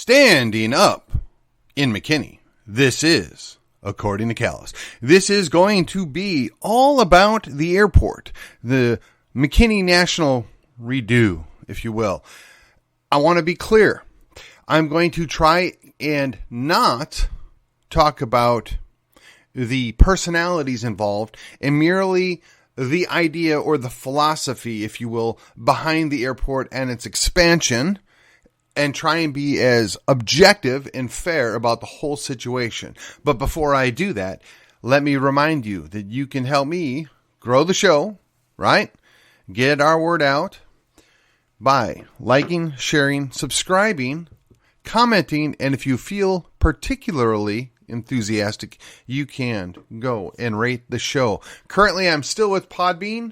Standing up in McKinney. This is, according to Callis, this is going to be all about the airport, the McKinney National redo, if you will. I want to be clear. I'm going to try and not talk about the personalities involved and merely the idea or the philosophy, if you will, behind the airport and its expansion, and try and be as objective and fair about the whole situation. But before I do that, let me remind you that you can help me grow the show, right? Get our word out by liking, sharing, subscribing, commenting, and if you feel particularly enthusiastic, you can go and rate the show. Currently, I'm still with Podbean.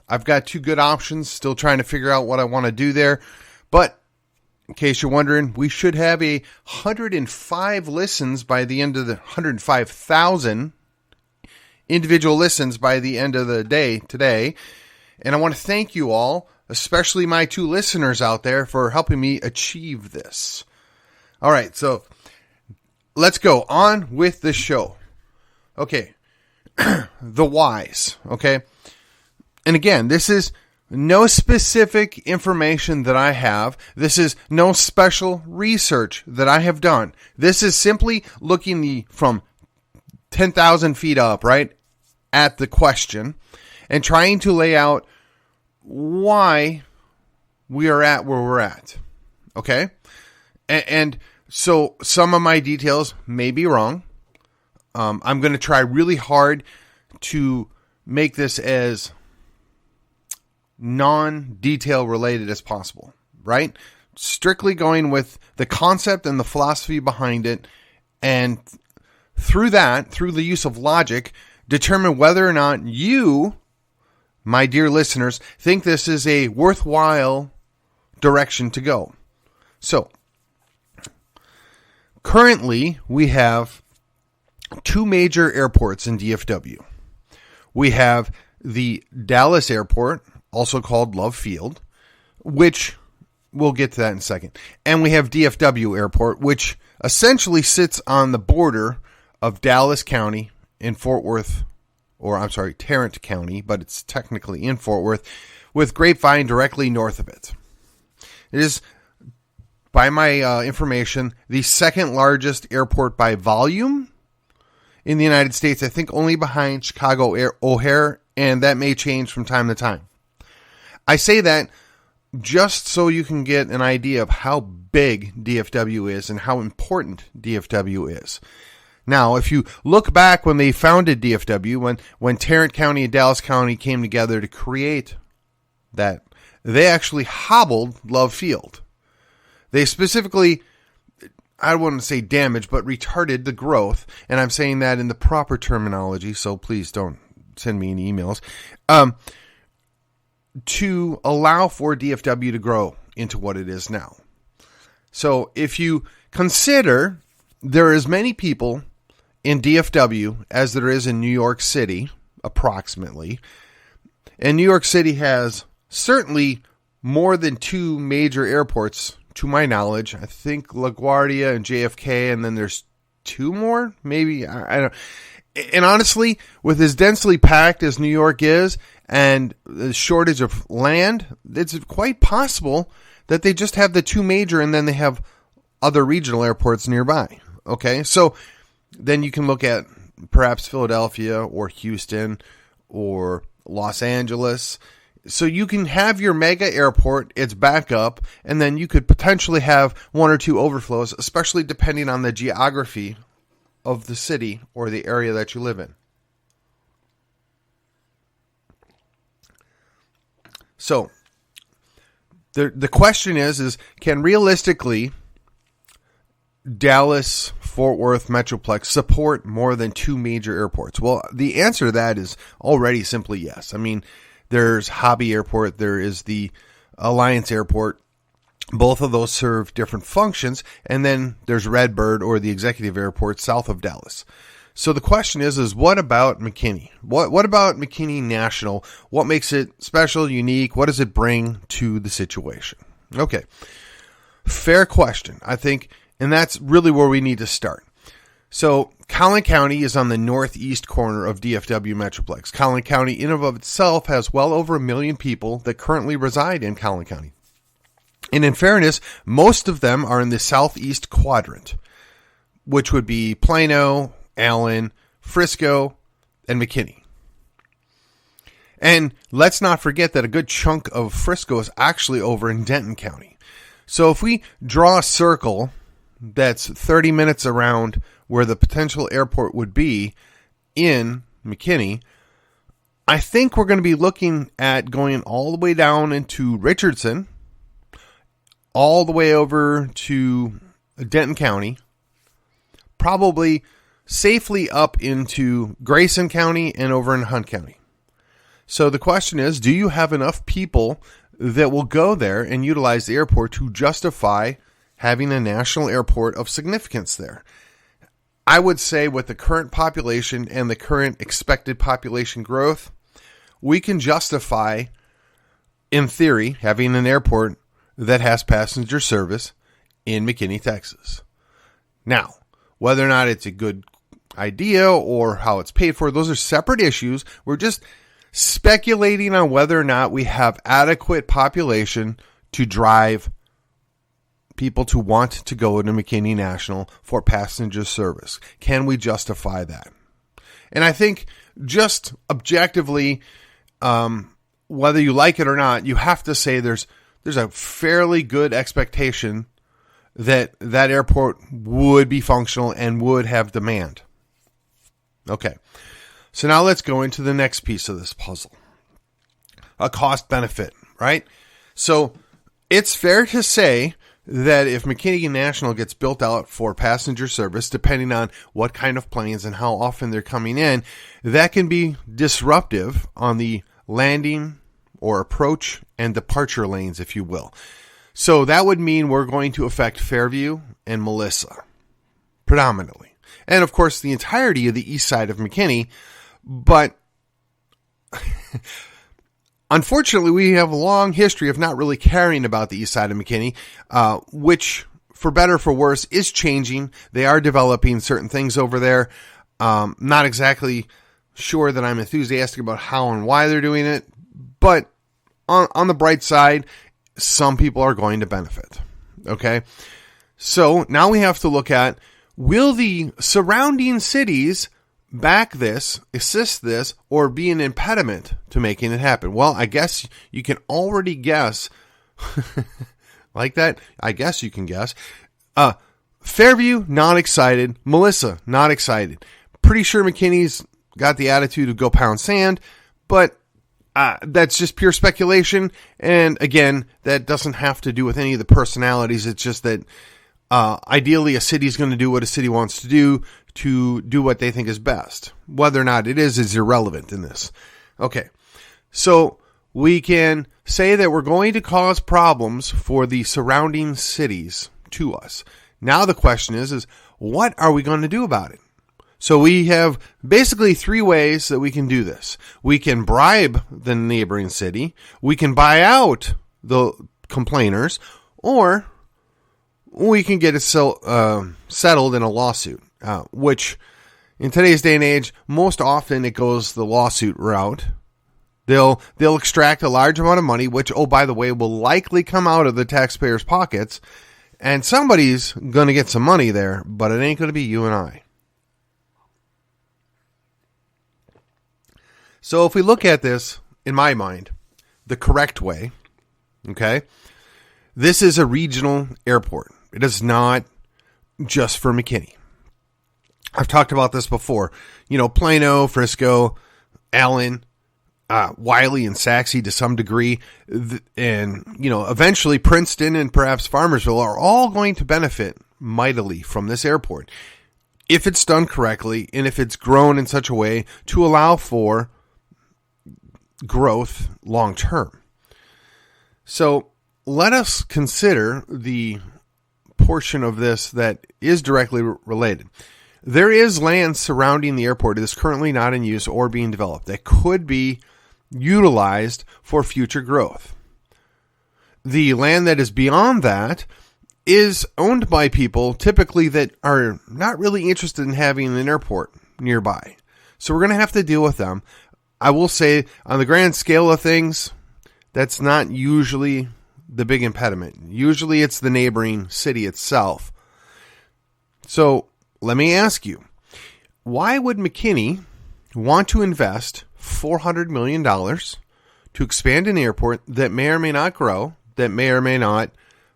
I've got two good options, still trying to figure out what I want to do there. But in case you're wondering, we should have 105 listens by the end of the 105,000 individual listens by the end of the day today. And I want to thank you all, especially my two listeners out there, for helping me achieve this. All right, so let's go on with the show. Okay, the whys, okay? And again, this is no specific information that I have. This is no special research that I have done. This is simply looking from 10,000 feet up, right, at the question and trying to lay out why we are at where we're at, okay? And so some of my details may be wrong. I'm going to try really hard to make this as non-detail related as possible, right? Strictly going with the concept and the philosophy behind it, and through that, through the use of logic, determine whether or not you, my dear listeners, think this is a worthwhile direction to go. So, currently, we have two major airports in DFW. We have the Dallas Airport, also called Love Field, which we'll get to that in a second. And we have DFW Airport, which essentially sits on the border of Dallas County in Fort Worth, Tarrant County, but it's technically in Fort Worth, with Grapevine directly north of it. It is, by my information, the second largest airport by volume in the United States, I think only behind Chicago O'Hare, and that may change from time to time. I say that just so you can get an idea of how big DFW is and how important DFW is. Now, if you look back when they founded DFW, when Tarrant County and Dallas County came together to create that, they actually hobbled Love Field. They specifically, I don't want to say damaged, but retarded the growth, and I'm saying that in the proper terminology, so please don't send me any emails, to allow for DFW to grow into what it is now. So if you consider there are as many people in DFW as there is in New York City, approximately, and New York City has certainly more than two major airports, to my knowledge. I think LaGuardia and JFK, and then there's two more, maybe. I don't. And honestly, with as densely packed as New York is, and the shortage of land, it's quite possible that they just have the two major, and then they have other regional airports nearby. Okay, so then you can look at perhaps Philadelphia or Houston or Los Angeles. So you can have your mega airport, its backup, and then you could potentially have one or two overflows, especially depending on the geography of the city or the area that you live in. So the question is can realistically Dallas, Fort Worth, Metroplex support more than two major airports? Well, the answer to that is already simply yes. I mean, there's Hobby Airport, there is the Alliance Airport. Both of those serve different functions. And then there's Redbird, or the Executive Airport, south of Dallas. So the question is what about McKinney? What about McKinney National? What makes it special, unique? What does it bring to the situation? Okay. fair question, I think, and that's really where we need to start. So Collin County is on the northeast corner of DFW Metroplex. Collin County in and of itself has well over 1 million people that currently reside in Collin County. And in fairness, most of them are in the southeast quadrant, which would be Plano, Allen, Frisco, and McKinney. And let's not forget that a good chunk of Frisco is actually over in Denton County. So if we draw a circle that's 30 minutes around where the potential airport would be in McKinney, I think we're going to be looking at going all the way down into Richardson, all the way over to Denton County, probably safely up into Grayson County and over in Hunt County. So the question is, do you have enough people that will go there and utilize the airport to justify having a national airport of significance there? I would say with the current population and the current expected population growth, we can justify, in theory, having an airport that has passenger service in McKinney, Texas. Now, whether or not it's a good idea or how it's paid for, those are separate issues. We're just speculating on whether or not we have adequate population to drive people to want to go to McKinney National for passenger service. Can we justify that? And I think just objectively, whether you like it or not, you have to say there's a fairly good expectation that that airport would be functional and would have demand. Okay. So now let's go into the next piece of this puzzle. A cost benefit, right? So it's fair to say that if McKinney National gets built out for passenger service, depending on what kind of planes and how often they're coming in, that can be disruptive on the landing or approach and departure lanes, if you will. So that would mean we're going to affect Fairview and Melissa predominantly. And of course, the entirety of the east side of McKinney. But unfortunately, we have a long history of not really caring about the east side of McKinney, which, for better or for worse, is changing. They are developing certain things over there. Not exactly sure that I'm enthusiastic about how and why they're doing it, but on the bright side, some people are going to benefit. Okay? So now we have to look at, will the surrounding cities back this, assist this, or be an impediment to making it happen? Well, I guess you can already guess. Like that? I guess you can guess. Fairview, not excited. Melissa, not excited. Pretty sure McKinney's got the attitude of go pound sand, but that's just pure speculation. And again, that doesn't have to do with any of the personalities. It's just that ideally a city's going to do what a city wants to do what they think is best. Whether or not it is irrelevant in this. Okay, so we can say that we're going to cause problems for the surrounding cities to us. Now the question is what are we going to do about it? So we have basically 3 ways that we can do this. We can bribe the neighboring city, we can buy out the complainers, or we can get it settled in a lawsuit. Which in today's day and age, most often it goes the lawsuit route. They'll extract a large amount of money, which, oh, by the way, will likely come out of the taxpayers' pockets, and somebody's going to get some money there, but it ain't going to be you and I. So if we look at this, in my mind, the correct way, okay, this is a regional airport. It is not just for McKinney. I've talked about this before. You know, Plano, Frisco, Allen, Wiley, and Saxe to some degree, and, you know, eventually Princeton and perhaps Farmersville are all going to benefit mightily from this airport if it's done correctly and if it's grown in such a way to allow for growth long term. So let us consider the portion of this that is directly related. There is land surrounding the airport that is currently not in use or being developed that could be utilized for future growth. The land that is beyond that is owned by people typically that are not really interested in having an airport nearby. So we're going to have to deal with them. I will say, on the grand scale of things, that's not usually the big impediment. Usually it's the neighboring city itself. So let me ask you, why would McKinney want to invest $400 million to expand an airport that may or may not grow, that may or may not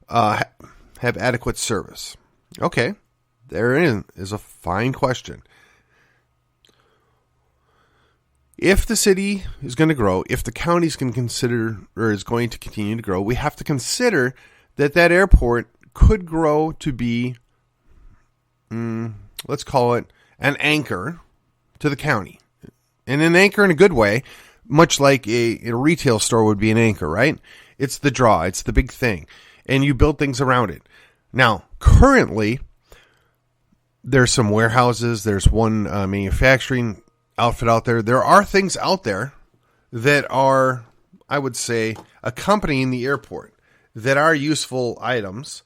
have adequate service? Okay, there is a fine question. If the city is going to grow, if the county is going to consider or is going to continue to grow, we have to consider that airport could grow to be, let's call it an anchor to the county. And an anchor in a good way, much like a retail store would be an anchor, right? It's the draw, it's the big thing, and you build things around it. Now, currently, there's some warehouses, there's one manufacturing outfit out there. There are things out there that are, I would say, accompanying the airport that are useful items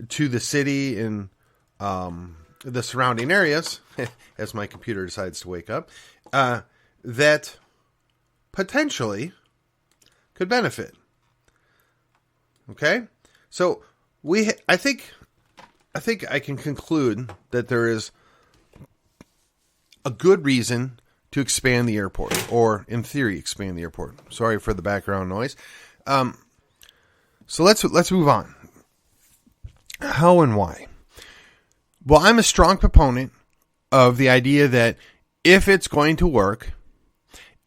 to the city and the surrounding areas, as my computer decides to wake up, that potentially could benefit. Okay? So I think I can conclude that there is a good reason to expand the airport, or in theory, expand the airport. Sorry for the background noise. So let's move on. How and why? Well, I'm a strong proponent of the idea that if it's going to work,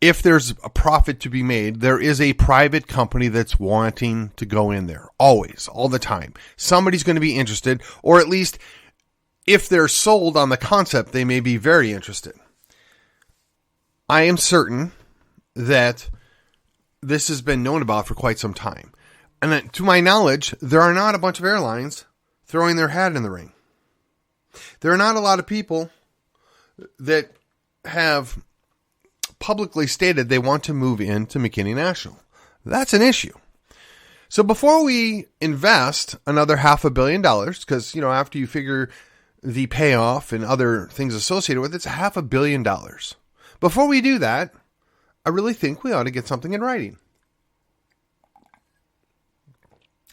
if there's a profit to be made, there is a private company that's wanting to go in there. Always, all the time. Somebody's going to be interested, or at least if they're sold on the concept, they may be very interested. I am certain that this has been known about for quite some time. And that, to my knowledge, there are not a bunch of airlines throwing their hat in the ring. There are not a lot of people that have publicly stated they want to move into McKinney National. That's an issue. So before we invest another $500 million, because, after you figure the payoff and other things associated with it, it's $500 million. Before we do that, I really think we ought to get something in writing.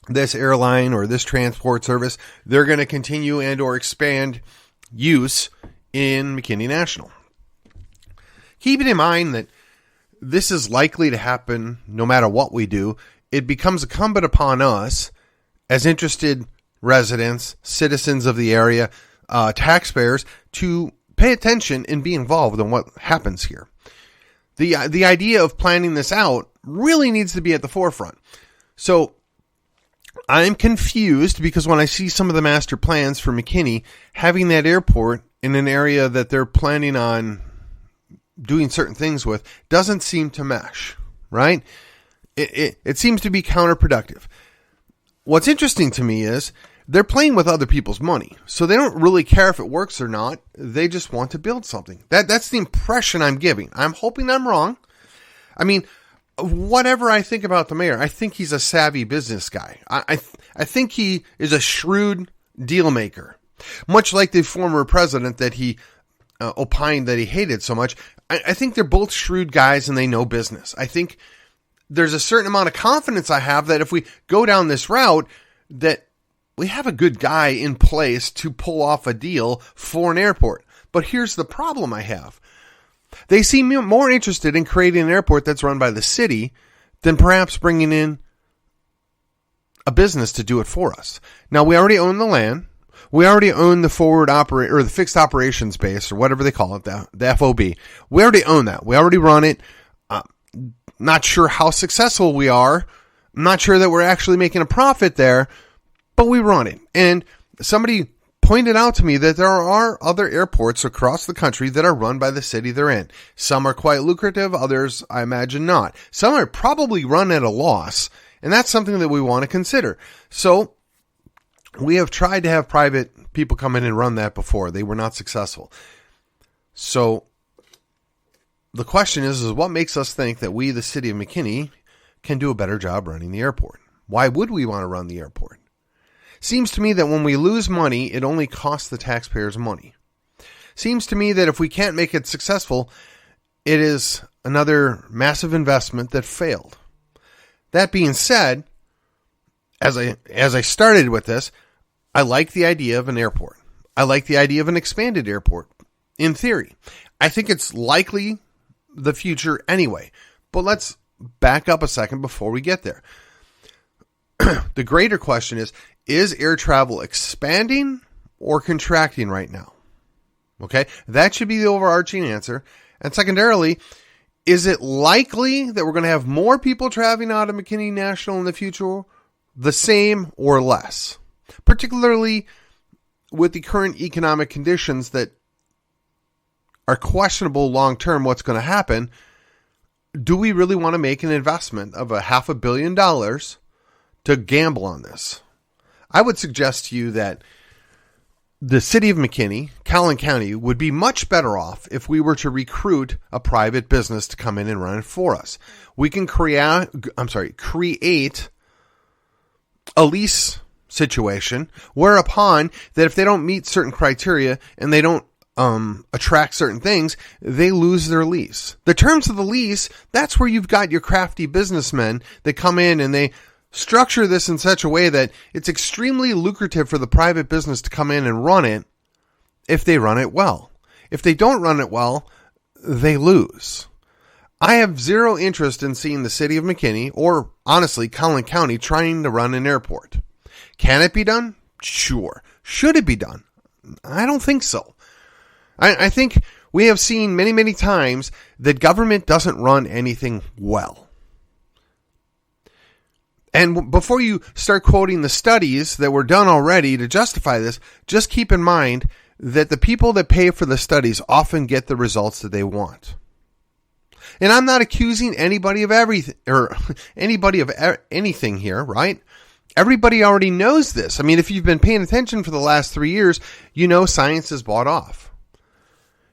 This airline or this transport service, they're going to continue and or expand use in McKinney National. Keeping in mind that this is likely to happen no matter what we do, it becomes incumbent upon us as interested residents, citizens of the area, taxpayers, to pay attention and be involved in what happens here. The idea of planning this out really needs to be at the forefront. So I'm confused because when I see some of the master plans for McKinney, having that airport in an area that they're planning on doing certain things with doesn't seem to mesh, right? It seems to be counterproductive. What's interesting to me is they're playing with other people's money. So they don't really care if it works or not. They just want to build something. That's the impression I'm giving. I'm hoping I'm wrong. I mean, whatever I think about the mayor, I think he's a savvy business guy. I think he is a shrewd deal maker. Much like the former president that he opined that he hated so much. I think they're both shrewd guys and they know business. I think there's a certain amount of confidence I have that if we go down this route, that we have a good guy in place to pull off a deal for an airport. But here's the problem I have. They seem more interested in creating an airport that's run by the city than perhaps bringing in a business to do it for us. Now, we already own the land. We already own the or the fixed operations base, or whatever they call it, the FOB. We already own that. We already run it. Not sure how successful we are. I'm not sure that we're actually making a profit there, but we run it. And somebody pointed out to me that there are other airports across the country that are run by the city they're in. Some are quite lucrative, others I imagine not. Some are probably run at a loss, and that's something that we want to consider. So we have tried to have private people come in and run that before. They were not successful. So the question is what makes us think that we, the city of McKinney, can do a better job running the airport? Why would we want to run the airport? Seems to me that when we lose money, it only costs the taxpayers money. Seems to me that if we can't make it successful, it is another massive investment that failed. That being said, as I started with this, I like the idea of an airport. I like the idea of an expanded airport, in theory. I think it's likely the future anyway. But let's back up a second before we get there. The greater question is air travel expanding or contracting right now? Okay, that should be the overarching answer. And secondarily, is it likely that we're going to have more people traveling out of McKinney National in the future, the same or less? Particularly with the current economic conditions that are questionable long-term what's going to happen, do we really want to make an investment of $500 million to gamble on this? I would suggest to you that the city of McKinney, Collin County, would be much better off if we were to recruit a private business to come in and run it for us. We can create a lease situation whereupon that if they don't meet certain criteria and they don't attract certain things, they lose their lease. The terms of the lease, that's where you've got your crafty businessmen that come in and they structure this in such a way that it's extremely lucrative for the private business to come in and run it if they run it well. If they don't run it well, they lose. I have zero interest in seeing the city of McKinney, or honestly, Collin County, trying to run an airport. Can it be done? Sure. Should it be done? I don't think so. I think we have seen many, many times that government doesn't run anything well. And before you start quoting the studies that were done already to justify this, just keep in mind that the people that pay for the studies often get the results that they want. And I'm not accusing anybody of everything or anybody of anything here, right? Everybody already knows this. I mean, if you've been paying attention for the last 3 years, you know science is bought off.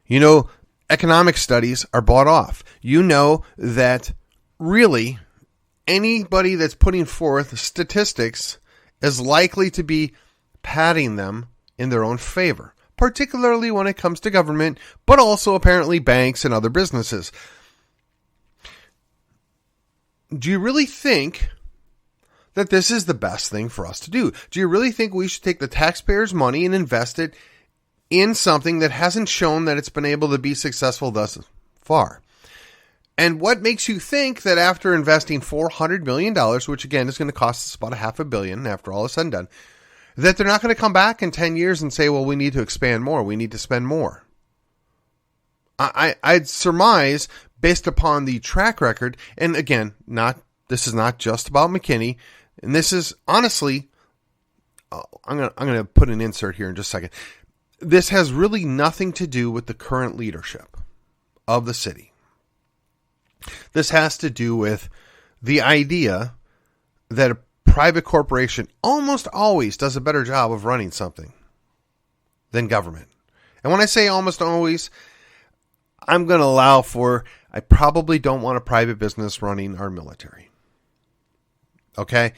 You know economic studies are bought off. You know that really anybody that's putting forth statistics is likely to be patting them in their own favor, particularly when it comes to government, but also apparently banks and other businesses. Do you really think that this is the best thing for us to do? Do you really think we should take the taxpayers' money and invest it in something that hasn't shown that it's been able to be successful thus far? And what makes you think that after investing $400 million, which again is going to cost us about $500 million after all is said and done, that they're not going to come back in 10 years and say, well, we need to expand more. We need to spend more. I'd surmise, based upon the track record, and again, this is not just about McKinney, and this is honestly, I'm going to put an insert here in just a second. This has really nothing to do with the current leadership of the city. This has to do with the idea that a private corporation almost always does a better job of running something than government. And when I say almost always, I'm going to allow for, I probably don't want a private business running our military. Okay?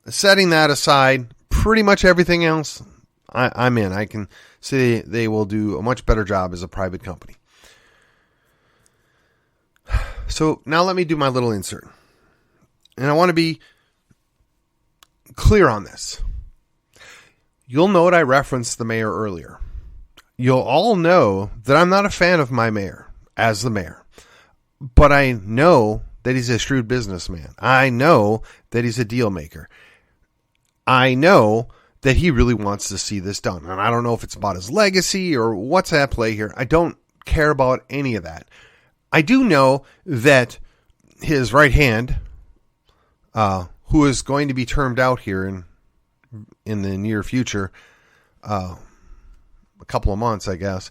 Setting that aside, pretty much everything else, I'm in. I can say they will do a much better job as a private company. So now let me do my little insert. And I want to be clear on this. You'll note I referenced the mayor earlier. You'll all know that I'm not a fan of my mayor as the mayor. But I know that he's a shrewd businessman. I know that he's a deal maker. I know that he really wants to see this done. And I don't know if it's about his legacy or what's at play here. I don't care about any of that. I do know that his right hand, who is going to be termed out here in the near future, a couple of months, I guess,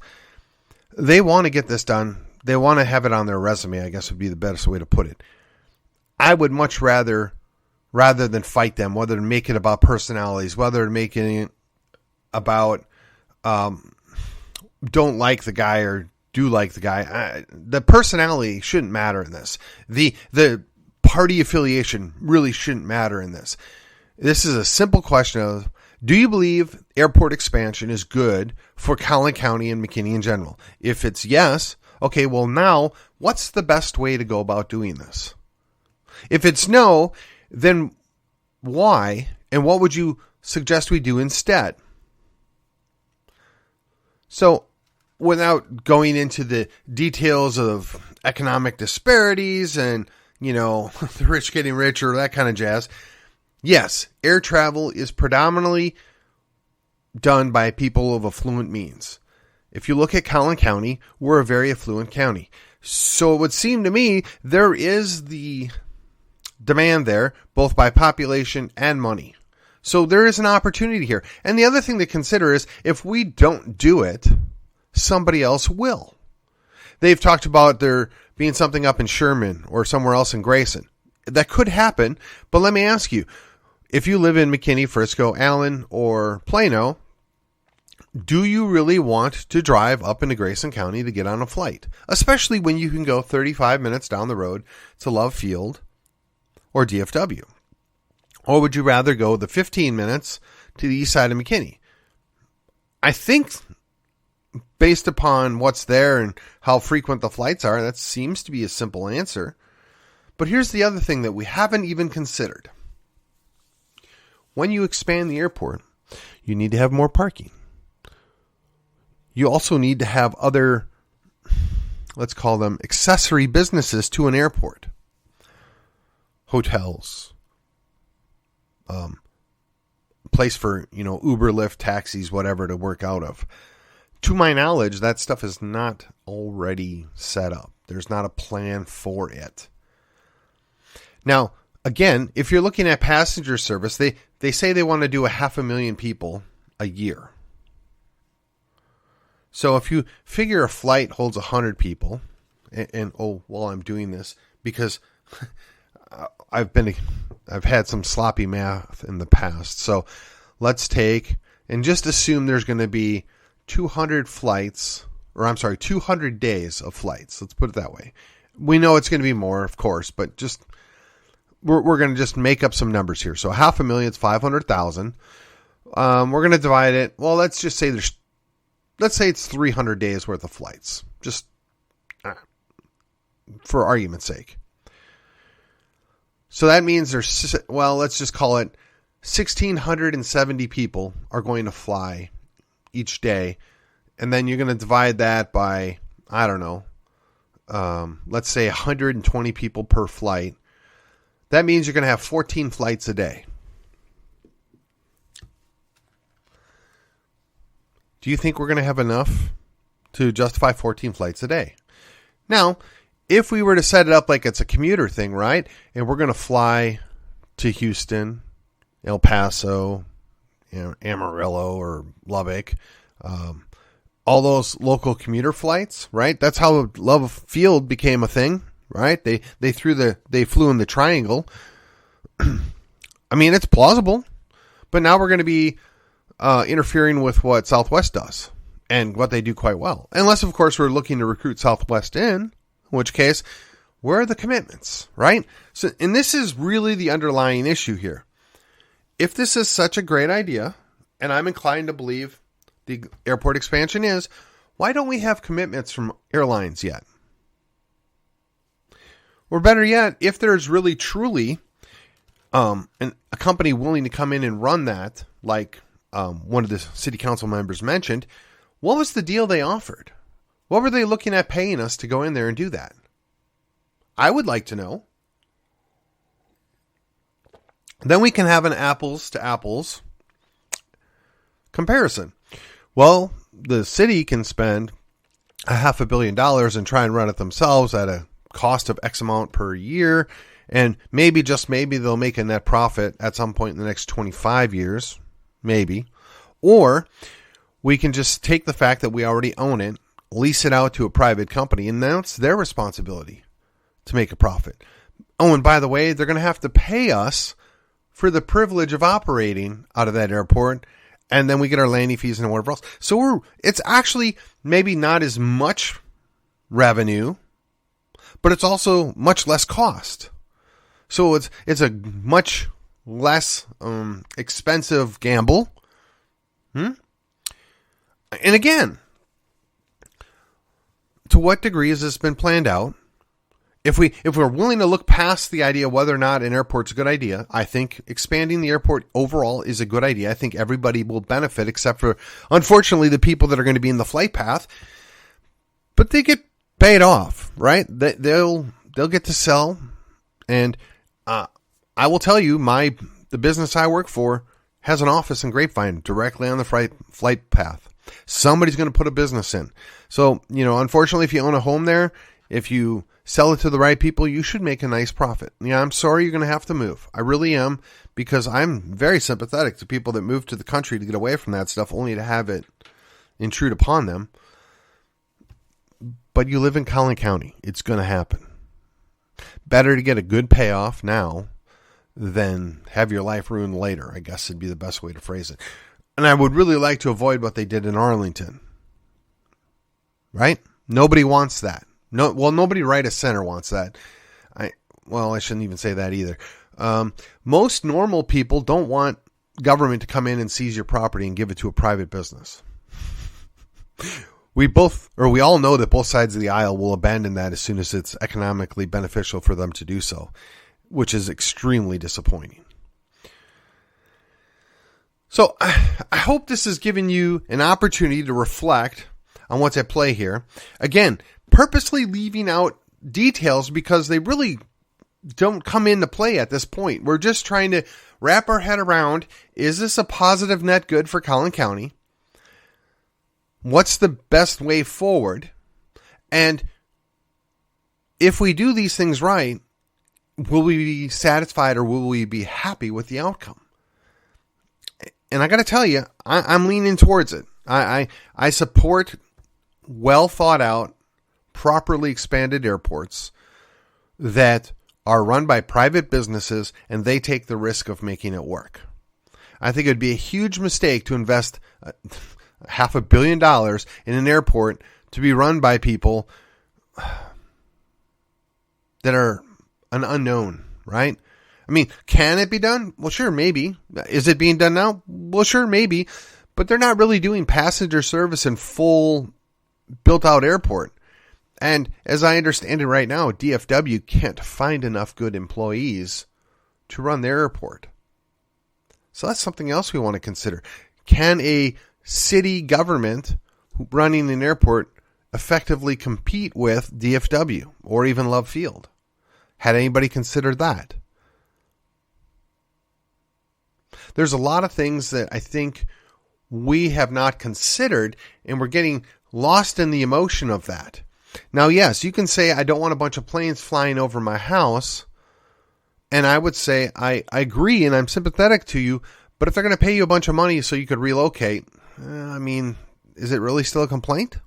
they want to get this done. They want to have it on their resume, I guess would be the best way to put it. I would much rather than fight them, whether to make it about personalities, whether to make it about don't like the guy or do like the guy. The personality shouldn't matter in this. The party affiliation really shouldn't matter in this. This is a simple question of, Do you believe airport expansion is good for Collin County and McKinney in general? If it's yes, okay, well now, what's the best way to go about doing this? If it's no, then why, and what would you suggest we do instead? So, without going into the details of economic disparities and, the rich getting richer, that kind of jazz, yes, air travel is predominantly done by people of affluent means. If you look at Collin County, we're a very affluent county. So it would seem to me there is the demand there, both by population and money. So there is an opportunity here. And the other thing to consider is if we don't do it, somebody else will. They've talked about there being something up in Sherman or somewhere else in Grayson. That could happen, but let me ask you, if you live in McKinney, Frisco, Allen, or Plano, do you really want to drive up into Grayson County to get on a flight? Especially when you can go 35 minutes down the road to Love Field or DFW. Or would you rather go the 15 minutes to the east side of McKinney? I think based upon what's there and how frequent the flights are, that seems to be a simple answer. But here's the other thing that we haven't even considered. When you expand the airport, you need to have more parking. You also need to have other, let's call them accessory businesses to an airport. Hotels, place for, Uber, Lyft, taxis, whatever to work out of. To my knowledge, that stuff is not already set up. There's not a plan for it. Now, again, if you're looking at passenger service, they say they want to do 500,000 people a year. So if you figure a flight holds 100 people, I'm doing this because I've had some sloppy math in the past. So let's take and just assume there's going to be 200 days of flights. Let's put it that way. We know it's going to be more, of course, but just we're going to just make up some numbers here. So 500,000 is 500,000. We're going to divide it. Well, let's say it's 300 days worth of flights, just for argument's sake. So that means let's just call it 1,670 people are going to fly each day. And then you're going to divide that by, I don't know, let's say 120 people per flight. That means you're going to have 14 flights a day. Do you think we're going to have enough to justify 14 flights a day? Now, if we were to set it up like it's a commuter thing, right? And we're going to fly to Houston, El Paso, Amarillo or Lubbock, all those local commuter flights, right? That's how Love Field became a thing, right? They flew in the triangle. I mean, it's plausible, but now we're going to be interfering with what Southwest does and what they do quite well. Unless, of course, we're looking to recruit Southwest in which case, where are the commitments, right? So, and this is really the underlying issue here. If this is such a great idea, and I'm inclined to believe the airport expansion is, why don't we have commitments from airlines yet? Or better yet, if there's really truly a company willing to come in and run that, like one of the city council members mentioned, what was the deal they offered? What were they looking at paying us to go in there and do that? I would like to know. Then we can have an apples to apples comparison. Well, the city can spend $500 million and try and run it themselves at a cost of X amount per year. And maybe, just maybe, they'll make a net profit at some point in the next 25 years. Maybe. Or we can just take the fact that we already own it, lease it out to a private company, and now it's their responsibility to make a profit. Oh, and by the way, they're going to have to pay us for the privilege of operating out of that airport, and then we get our landing fees and whatever else. So it's actually maybe not as much revenue, but it's also much less cost. So it's a much less expensive gamble And again, to what degree has this been planned out? If we're willing to look past the idea of whether or not an airport's a good idea, I think expanding the airport overall is a good idea. I think everybody will benefit, except for, unfortunately, the people that are going to be in the flight path. But they get paid off, right? They'll get to sell, and I will tell you, the business I work for has an office in Grapevine directly on the flight path. Somebody's going to put a business in. So, unfortunately, if you own a home there, if you sell it to the right people, you should make a nice profit. Yeah, I'm sorry you're going to have to move. I really am, because I'm very sympathetic to people that move to the country to get away from that stuff only to have it intrude upon them. But you live in Collin County. It's going to happen. Better to get a good payoff now than have your life ruined later, I guess would be the best way to phrase it. And I would really like to avoid what they did in Arlington. Right? Nobody wants that. Nobody right of center wants that. I shouldn't even say that either. Most normal people don't want government to come in and seize your property and give it to a private business. We all know that both sides of the aisle will abandon that as soon as it's economically beneficial for them to do so, which is extremely disappointing. So I hope this has given you an opportunity to reflect on what's at play here. Again, purposely leaving out details because they really don't come into play at this point. We're just trying to wrap our head around, is this a positive net good for Collin County? What's the best way forward? And if we do these things right, will we be satisfied or will we be happy with the outcome? And I got to tell you, I'm leaning towards it. I support well thought out, properly expanded airports that are run by private businesses and they take the risk of making it work. I think it would be a huge mistake to invest $500 million in an airport to be run by people that are an unknown, right? I mean, can it be done? Well, sure, maybe. Is it being done now? Well, sure, maybe. But they're not really doing passenger service in full built-out airport. And as I understand it right now, DFW can't find enough good employees to run their airport. So that's something else we want to consider. Can a city government running an airport effectively compete with DFW or even Love Field? Had anybody considered that? There's a lot of things that I think we have not considered, and we're getting lost in the emotion of that. Now, yes, you can say, I don't want a bunch of planes flying over my house. And I would say, I agree, and I'm sympathetic to you. But if they're going to pay you a bunch of money so you could relocate, is it really still a complaint?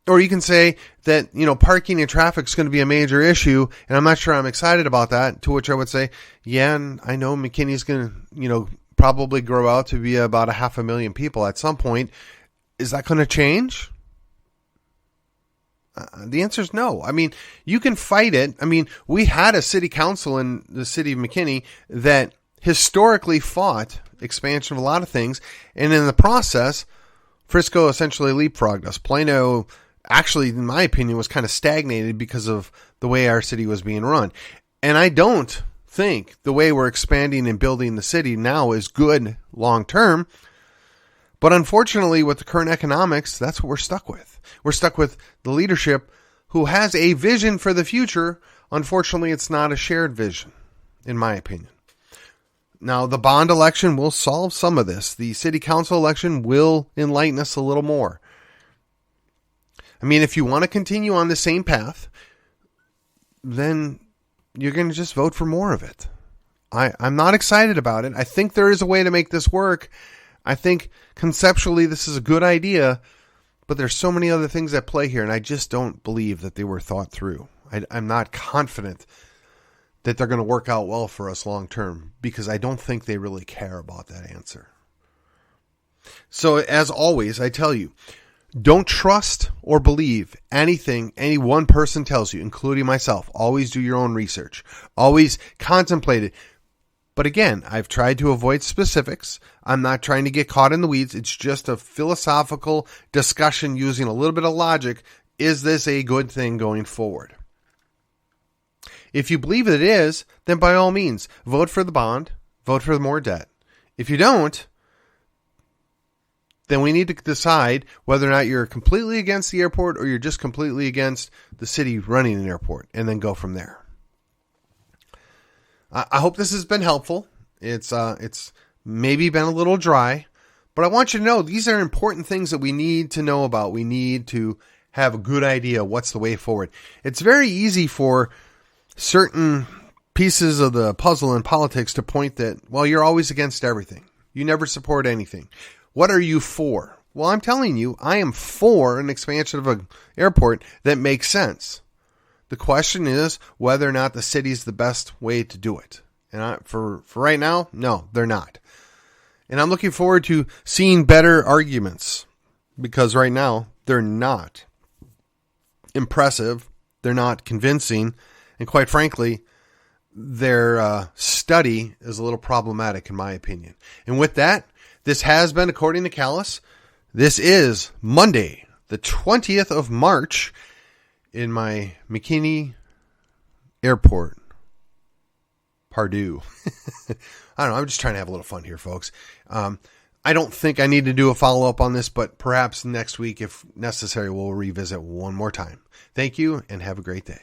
Or you can say that, parking and traffic is going to be a major issue, and I'm not sure I'm excited about that, to which I would say, yeah, and I know McKinney's going to, probably grow out to be about 500,000 people at some point. Is that going to change? The answer is no. I mean, you can fight it. I mean, we had a city council in the city of McKinney that historically fought expansion of a lot of things, and in the process, Frisco essentially leapfrogged us. Plano, actually, in my opinion, was kind of stagnated because of the way our city was being run. And I don't think the way we're expanding and building the city now is good long term. But unfortunately, with the current economics, that's what we're stuck with. We're stuck with the leadership who has a vision for the future. Unfortunately, it's not a shared vision, in my opinion. Now, the bond election will solve some of this. The city council election will enlighten us a little more. I mean, if you want to continue on the same path, then you're going to just vote for more of it. I'm not excited about it. I think there is a way to make this work. I think conceptually this is a good idea, but there's so many other things at play here, and I just don't believe that they were thought through. I'm not confident that they're going to work out well for us long term, because I don't think they really care about that answer. So as always, I tell you, don't trust or believe anything any one person tells you, including myself. Always do your own research. Always contemplate it. But again, I've tried to avoid specifics. I'm not trying to get caught in the weeds. It's just a philosophical discussion using a little bit of logic. Is this a good thing going forward? If you believe it is, then by all means, vote for the bond, vote for more debt. If you don't, then we need to decide whether or not you're completely against the airport or you're just completely against the city running an airport, and then go from there. I hope this has been helpful. It's maybe been a little dry, but I want you to know these are important things that we need to know about. We need to have a good idea what's the way forward. It's very easy for certain pieces of the puzzle in politics to point that, well, you're always against everything. You never support anything. What are you for? Well, I'm telling you, I am for an expansion of an airport that makes sense. The question is whether or not the city's the best way to do it. And for right now, no, they're not. And I'm looking forward to seeing better arguments, because right now they're not impressive. They're not convincing. And quite frankly, their study is a little problematic in my opinion. And with that, this has been According to Callus. This is Monday, the 20th of March, in my McKinney Airport, Purdue. I don't know. I'm just trying to have a little fun here, folks. I don't think I need to do a follow-up on this, but perhaps next week, if necessary, we'll revisit one more time. Thank you, and have a great day.